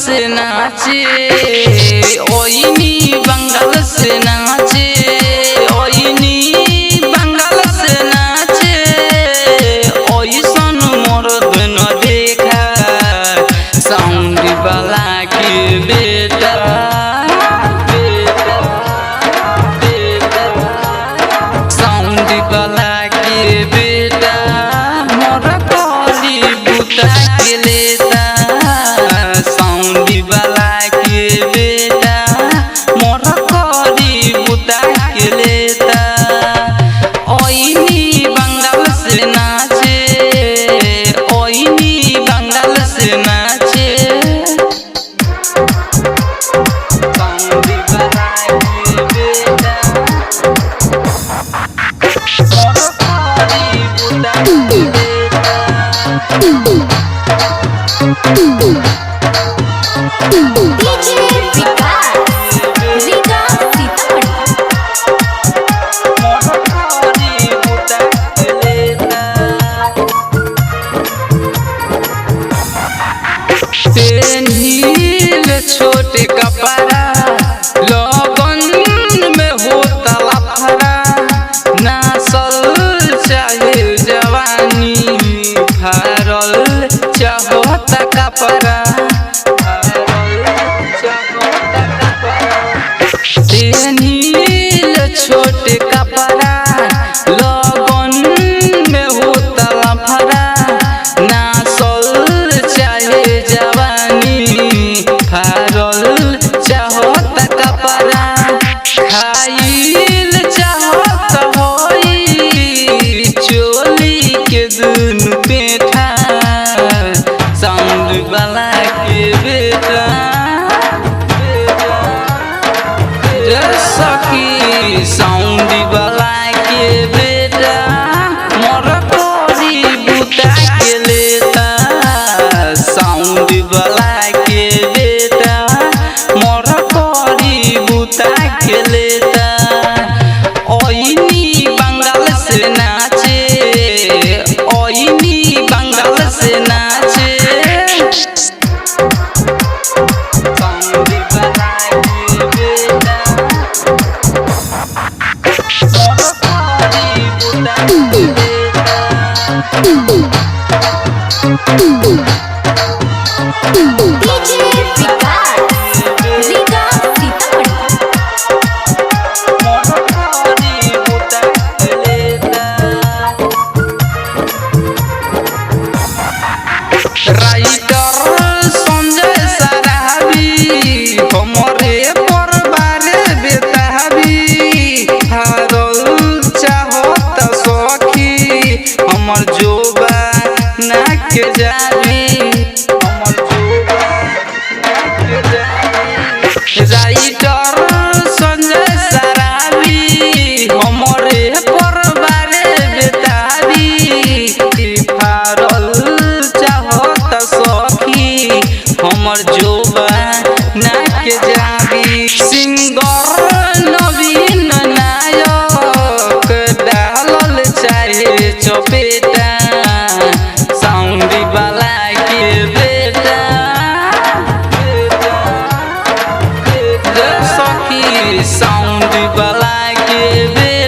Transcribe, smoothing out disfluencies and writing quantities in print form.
से नाचे ओइनी बंगाल से नाचे ओइनी बंगाल से नाचे ओइसन मर्द न देखा साउंड वाला के बेटा साउंड वाला के बेटा मोर कली बुता के लेता साउंड वाला के बेटा मोर कली बुता के लेता ओइनी बंगाल से नाचे ओइनी बंगाल से नाचे साउंड वाला के बेटा मोर कली बुता के लेता DJ विकास रीगा सीतामढ़ी पेन्हिल छोटे कपड़ा लगन में होता लफड़ा नासल चाहे जवानी फारल चाहता कपड़ा पेन्हिल छोटे कपड़ा लगन में होता लफड़ा नासल चाहे जवानी फारल चाहता कपड़ा खाइल चाहता होई चोली के दुनु पेठा साउंड वाला के बेटा सखी साउंड वाला के बेटा मोर कली बुता के लेता साउंड वाला के बेटा मोर कली बुता के लेता ओइनी बंगाल से नाचे ओइनी बंगाल से नाचे साउंड वाला के बेटा मोर कली बुता के लेता DJ विकास रीगा सीतामढ़ी मोर कली बुता के लेता राइटर संजय सराबी हमरे परबारे बेताबी हारल चाहत सखी हमर जोबा ना के जाबी हमर जोबा ना के जाबी राइटर संजय सराबी हमरे परबारे बेताबी फारल चाहत सखी हमर जोबा ना के जाबी सिंगर नवीन नायक डालल चाहे चपेटा साउंड वाला के बेटा सखी साउंड वाला के बेटा